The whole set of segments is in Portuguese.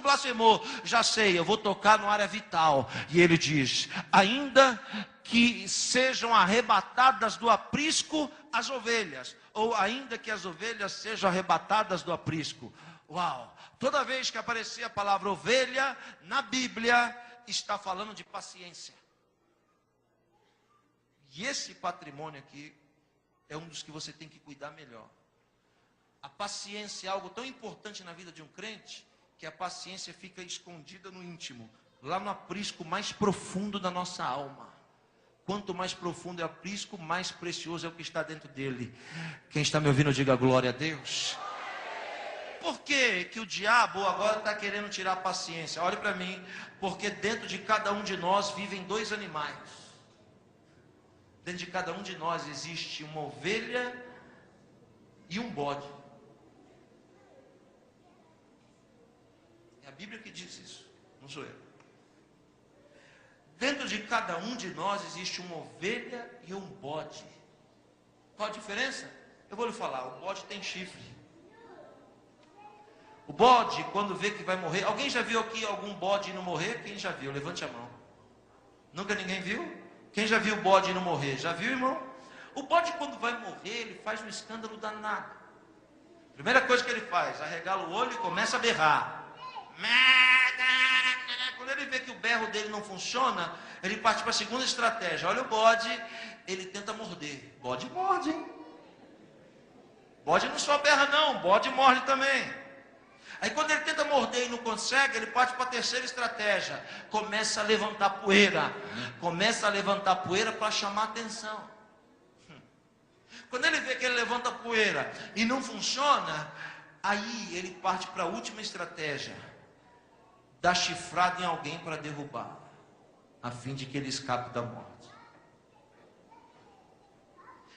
blasfemou. Já sei, eu vou tocar no área vital. E ele diz: ainda que sejam arrebatadas do aprisco as ovelhas, ou ainda que as ovelhas sejam arrebatadas do aprisco. Uau! Toda vez que aparecer a palavra ovelha na Bíblia, está falando de paciência. E esse patrimônio aqui é um dos que você tem que cuidar melhor. A paciência é algo tão importante na vida de um crente, que a paciência fica escondida no íntimo, lá no aprisco mais profundo da nossa alma. Quanto mais profundo é o aprisco, mais precioso é o que está dentro dele. Quem está me ouvindo, diga glória a Deus. Por que que o diabo agora está querendo tirar a paciência? Olhe para mim, porque dentro de cada um de nós vivem dois animais. Dentro de cada um de nós existe uma ovelha e um bode. É a Bíblia que diz isso, não sou eu. Dentro de cada um de nós existe uma ovelha e um bode. Qual a diferença? Eu vou lhe falar, o bode tem chifre. O bode, quando vê que vai morrer... Alguém já viu aqui algum bode não morrer? Quem já viu? Levante a mão. Nunca ninguém viu? Quem já viu o bode não morrer? Já viu, irmão? O bode, quando vai morrer, ele faz um escândalo danado. Primeira coisa que ele faz, arregala o olho e começa a berrar. Quando ele vê que o berro dele não funciona, ele parte para a segunda estratégia. Olha o bode, ele tenta morder. Bode morde, hein? Bode não só berra não, bode morde também. Aí quando ele tenta morder e não consegue, ele parte para a terceira estratégia. Começa a levantar poeira. Começa a levantar poeira para chamar atenção. Quando ele vê que ele levanta poeira e não funciona, aí ele parte para a última estratégia. Dá chifrada em alguém para derrubar, a fim de que ele escape da morte.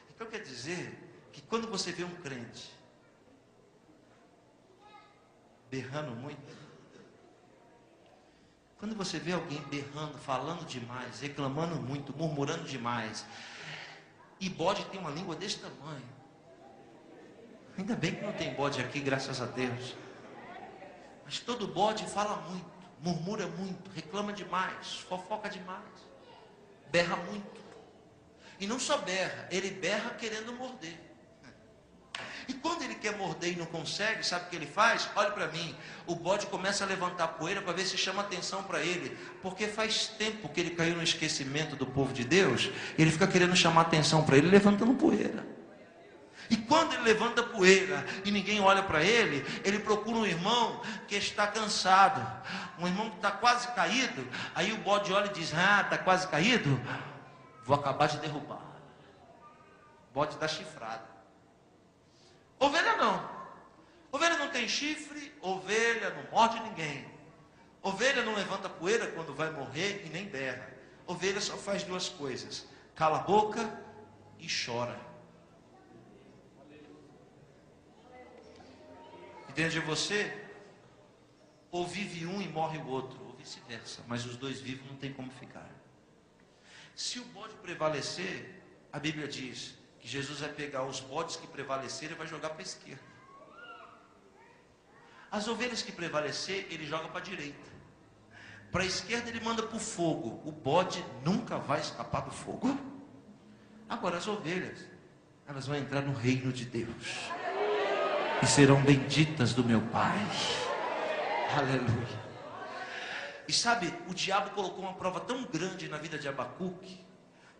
Então quer dizer que quando você vê um crente berrando muito, quando você vê alguém berrando, falando demais, reclamando muito, murmurando demais, e bode tem uma língua desse tamanho, ainda bem que não tem bode aqui, graças a Deus, mas todo bode fala muito, murmura muito, reclama demais, fofoca demais, berra muito, e não só berra, ele berra querendo morder. E quando ele quer morder e não consegue, sabe o que ele faz? Olha para mim, o bode começa a levantar poeira para ver se chama atenção para ele, porque faz tempo que ele caiu no esquecimento do povo de Deus, ele fica querendo chamar atenção para ele, levantando poeira. E quando ele levanta poeira e ninguém olha para ele, ele procura um irmão que está cansado, um irmão que está quase caído, aí o bode olha e diz: ah, está quase caído? Vou acabar de derrubar. O bode dá chifrada. Ovelha não. Ovelha não tem chifre, ovelha não morde ninguém. Ovelha não levanta poeira quando vai morrer e nem berra. Ovelha só faz duas coisas: cala a boca e chora. E dentro de você, ou vive um e morre o outro, ou vice-versa, mas os dois vivos não tem como ficar. Se o bode prevalecer, a Bíblia diz que Jesus vai pegar os bodes que prevaleceram e vai jogar para a esquerda. As ovelhas que prevalecer, ele joga para a direita. Para a esquerda ele manda para o fogo. O bode nunca vai escapar do fogo. Agora as ovelhas, elas vão entrar no reino de Deus e serão benditas do meu Pai. Aleluia. E sabe, o diabo colocou uma prova tão grande na vida de Abacuque,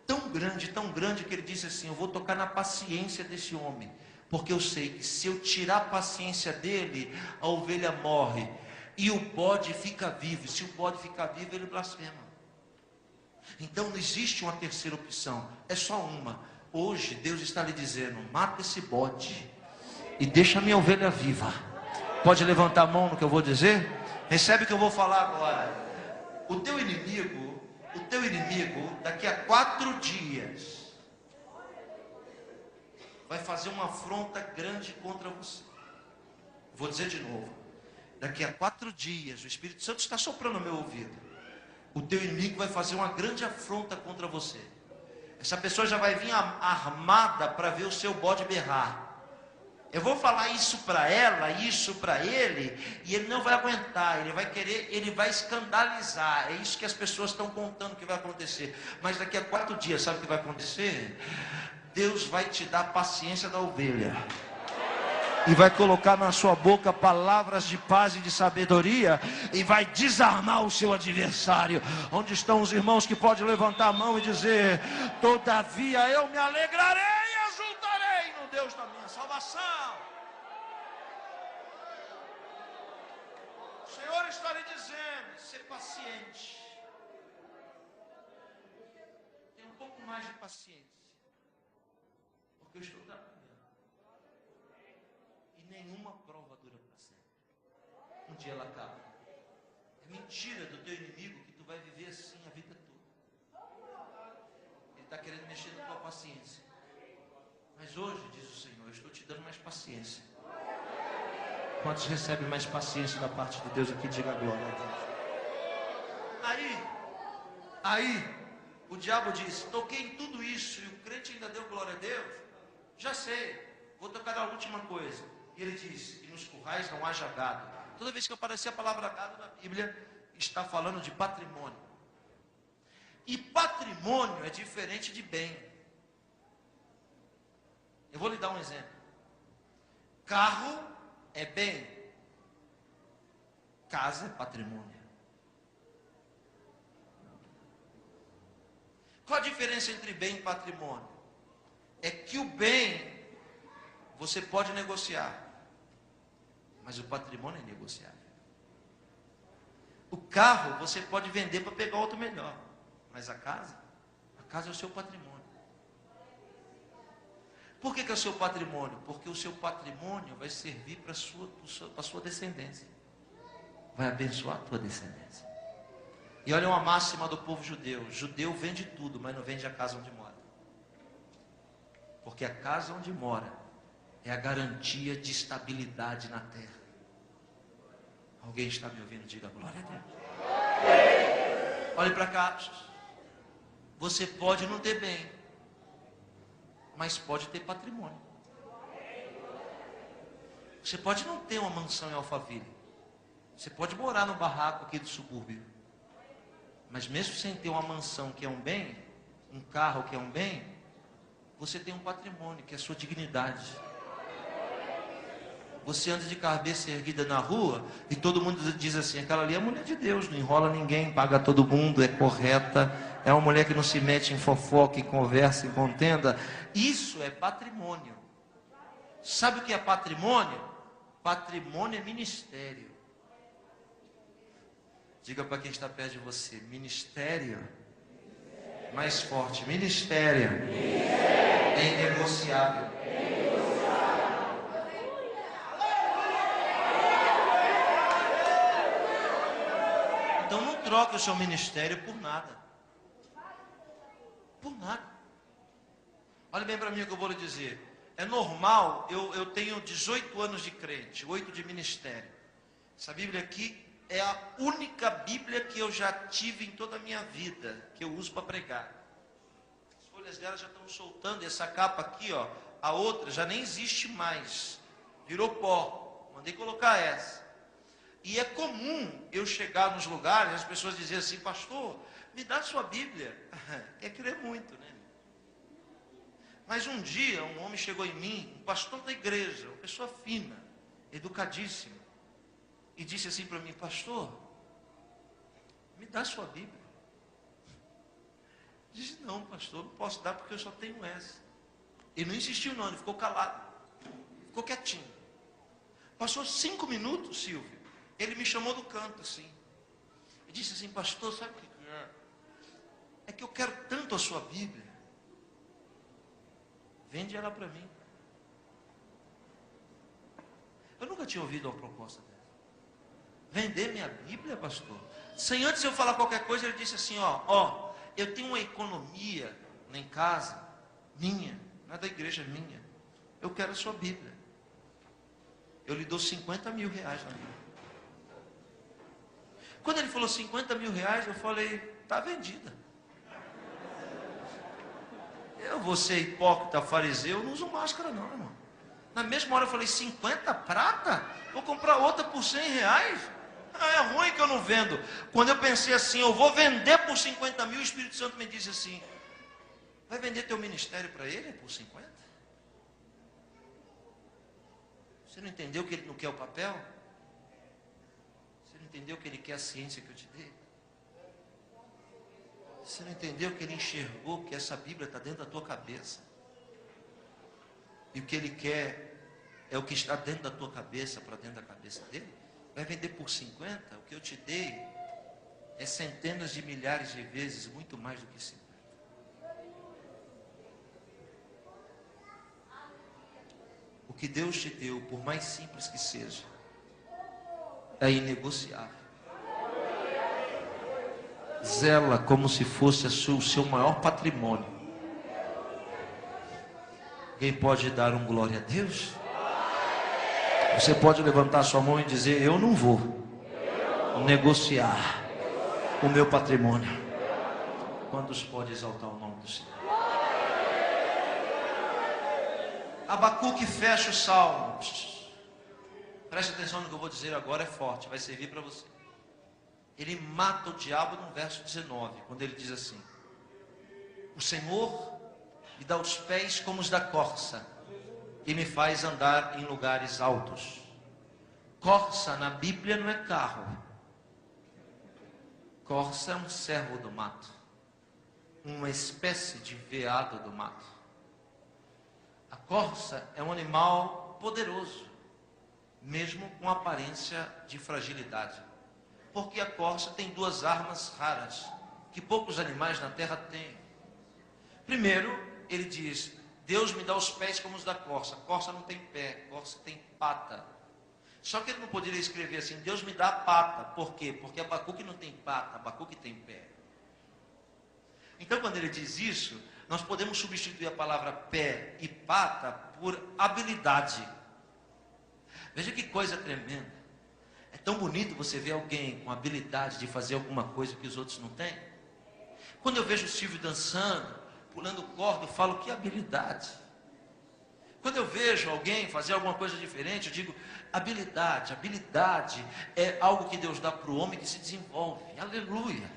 tão grande que ele disse assim: eu vou tocar na paciência desse homem, porque eu sei que se eu tirar a paciência dele, a ovelha morre e o bode fica vivo. E se o bode ficar vivo, ele blasfema. Então não existe uma terceira opção, é só uma. Hoje Deus está lhe dizendo: mata esse bode e deixa a minha ovelha viva. Pode levantar a mão no que eu vou dizer? Recebe o que eu vou falar agora. O teu inimigo, daqui a 4 dias, vai fazer uma afronta grande contra você. Vou dizer de novo. Daqui a 4 dias, o Espírito Santo está soprando no meu ouvido. O teu inimigo vai fazer uma grande afronta contra você. Essa pessoa já vai vir armada para ver o seu bode berrar. Eu vou falar isso para ela, isso para ele, e ele não vai aguentar, ele vai querer, ele vai escandalizar. É isso que as pessoas estão contando que vai acontecer. Mas daqui a 4 dias, sabe o que vai acontecer? Deus vai te dar a paciência da ovelha. E vai colocar na sua boca palavras de paz e de sabedoria, e vai desarmar o seu adversário. Onde estão os irmãos que podem levantar a mão e dizer: todavia eu me alegrarei e exultarei no Deus da minha salvação. O Senhor está lhe dizendo: ser paciente. Tenha um pouco mais de paciência, porque eu estou trabalhando. Nenhuma prova dura para sempre. Um dia ela acaba. É mentira do teu inimigo que tu vai viver assim a vida toda. Ele está querendo mexer na tua paciência. Mas hoje, diz o Senhor, eu estou te dando mais paciência. Quantos recebem mais paciência da parte de Deus aqui? Diga glória a Deus. Aí, o diabo disse: toquei em tudo isso e o crente ainda deu glória a Deus? Já sei, vou tocar a última coisa. E ele diz: e nos currais não haja gado. Toda vez que aparecer a palavra gado na Bíblia, está falando de patrimônio. E patrimônio é diferente de bem. Eu vou lhe dar um exemplo. Carro é bem, casa é patrimônio. Qual a diferença entre bem e patrimônio? É que o bem você pode negociar, mas o patrimônio é negociável. O carro você pode vender para pegar outro melhor, mas a casa é o seu patrimônio. Por que é o seu patrimônio? Porque o seu patrimônio vai servir para a sua descendência. Vai abençoar a tua descendência. E olha uma máxima do povo judeu: judeu vende tudo, mas não vende a casa onde mora. Porque a casa onde mora é a garantia de estabilidade na terra. Alguém está me ouvindo? Diga glória a Deus. Olhe para cá. Você pode não ter bem, mas pode ter patrimônio. Você pode não ter uma mansão em Alphaville. Você pode morar no barraco aqui do subúrbio. Mas mesmo sem ter uma mansão que é um bem, um carro que é um bem, você tem um patrimônio que é a sua dignidade. Você anda de cabeça erguida na rua e todo mundo diz assim: aquela ali é a mulher de Deus, não enrola ninguém, paga todo mundo, é correta, é uma mulher que não se mete em fofoca, em conversa, em contenda. Isso é patrimônio. Sabe o que é patrimônio? Patrimônio é ministério. Diga para quem está perto de você: ministério. Mais forte: ministério é inegociável. Então não troque o seu ministério por nada. Por nada. Olha bem para mim o que eu vou lhe dizer. É normal, eu tenho 18 anos de crente, 8 de ministério. Essa Bíblia aqui é a única Bíblia que eu já tive em toda a minha vida, que eu uso para pregar. As folhas dela já estão soltando, e essa capa aqui, ó, a outra já nem existe mais. Virou pó. Mandei colocar essa. E é comum eu chegar nos lugares, as pessoas dizerem assim: pastor, me dá sua Bíblia. Quer crer muito, né? Mas um dia um homem chegou em mim, um pastor da igreja, uma pessoa fina, educadíssima, e disse assim para mim: pastor, me dá sua Bíblia. Eu disse: não, pastor, não posso dar porque eu só tenho essa. Ele não insistiu não, ele ficou calado, ficou quietinho. Passou 5 minutos, Silvio, ele me chamou do canto assim, e disse assim: pastor, sabe o que é? É que eu quero tanto a sua Bíblia, vende ela para mim. Eu nunca tinha ouvido uma proposta dessa. Vender minha Bíblia, pastor? Sem antes eu falar qualquer coisa, ele disse assim: ó, eu tenho uma economia lá em casa, minha, não é da igreja, minha. Eu quero a sua Bíblia. Eu lhe dou 50 mil reais na Bíblia. Quando ele falou 50 mil reais, eu falei: está vendida. Eu vou ser hipócrita, fariseu, eu não uso máscara não, irmão. Na mesma hora eu falei, 50 prata? Vou comprar outra por 100 reais? Ah, é ruim que eu não vendo. Quando eu pensei assim, eu vou vender por 50 mil, o Espírito Santo me disse assim, vai vender teu ministério para ele por 50? Você não entendeu que ele não quer o papel? Você não entendeu que ele quer a ciência que eu te dei? Você não entendeu que ele enxergou que essa Bíblia está dentro da tua cabeça? E o que ele quer é o que está dentro da tua cabeça para dentro da cabeça dele? Vai vender por 50? O que eu te dei é centenas de milhares de vezes, muito mais do que 50. O que Deus te deu, por mais simples que seja, é inegociável. Zela como se fosse o seu maior patrimônio. Alguém pode dar um glória a Deus? Você pode levantar sua mão e dizer, eu não vou negociar o meu patrimônio. Quantos pode exaltar o nome do Senhor? Abacuque fecha o salmo. Preste atenção no que eu vou dizer agora, é forte, vai servir para você. Ele mata o diabo no verso 19, quando ele diz assim, o Senhor me dá os pés como os da corça, e me faz andar em lugares altos. Corça na Bíblia não é carro. Corça é um servo do mato, uma espécie de veado do mato. A corça é um animal poderoso, mesmo com aparência de fragilidade. Porque a corça tem duas armas raras, que poucos animais na terra têm. Primeiro, ele diz, Deus me dá os pés como os da corça. Corça não tem pé, corça tem pata. Só que ele não poderia escrever assim, Deus me dá pata. Por quê? Porque Abacuque não tem pata, Abacuque tem pé. Então, quando ele diz isso, nós podemos substituir a palavra pé e pata por habilidade. Veja que coisa tremenda. É tão bonito você ver alguém com habilidade de fazer alguma coisa que os outros não têm. Quando eu vejo o Silvio dançando, pulando corda, eu falo, que habilidade. Quando eu vejo alguém fazer alguma coisa diferente, eu digo, habilidade. Habilidade é algo que Deus dá para o homem que se desenvolve. Aleluia.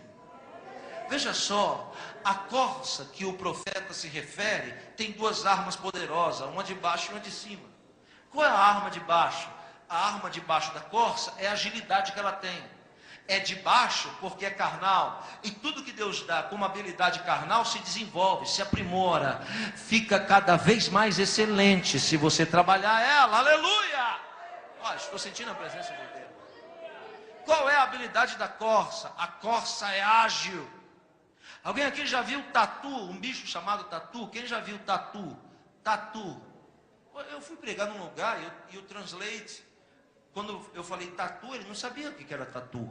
Veja só, a corça que o profeta se refere, tem duas armas poderosas, uma de baixo e uma de cima. Qual é a arma de baixo? A arma de baixo da corça é a agilidade que ela tem. É de baixo porque é carnal. E tudo que Deus dá como habilidade carnal se desenvolve, se aprimora, fica cada vez mais excelente se você trabalhar ela. Aleluia! Olha, estou sentindo a presença de Deus. Qual é a habilidade da corça? A corça é ágil. Alguém aqui já viu tatu? Um bicho chamado tatu? Quem já viu tatu? Tatu. Eu fui pregar num lugar e o translate, quando eu falei tatu, ele não sabia o que era tatu.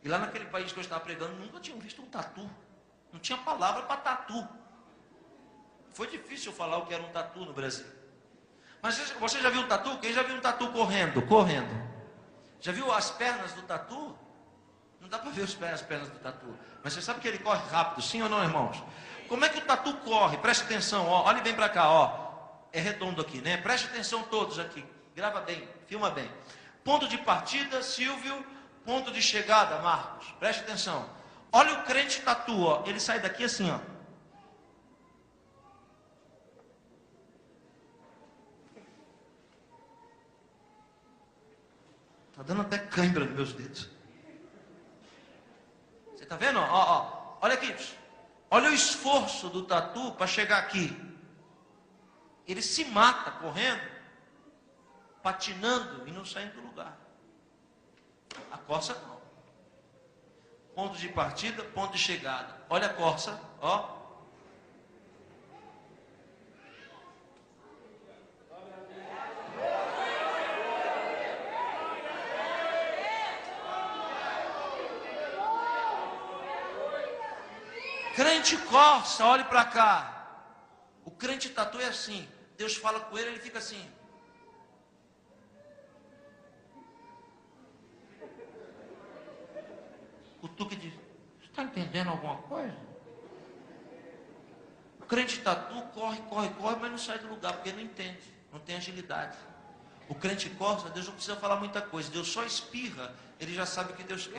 E lá naquele país que eu estava pregando, nunca tinham visto um tatu. Não tinha palavra para tatu. Foi difícil falar o que era um tatu no Brasil. Mas você já viu um tatu? Quem já viu um tatu correndo? Correndo. Já viu as pernas do tatu? Não dá para ver as pernas do tatu. Mas você sabe que ele corre rápido, sim ou não, irmãos? Como é que o tatu corre? Preste atenção, ó. Olhe bem para cá, ó. É redondo aqui, né? Preste atenção todos aqui. Grava bem, filma bem. Ponto de partida, Silvio. Ponto de chegada, Marcos. Preste atenção. Olha o crente tatu, ó. Ele sai daqui assim, ó. Tá dando até cãibra nos meus dedos. Você tá vendo? Ó. Olha aqui. Olha o esforço do tatu para chegar aqui. Ele se mata correndo, patinando e não saindo do lugar. A corça não. Ponto de partida, ponto de chegada. Olha a corça, ó. Crente corça, olhe para cá. O crente tatu é assim. Deus fala com ele, ele fica assim. O Tuque diz, está entendendo alguma coisa? O crente tatu corre, mas não sai do lugar, porque não entende. não tem agilidade. O crente corta, Deus não precisa falar muita coisa. Deus só espirra, ele já sabe o que Deus quer.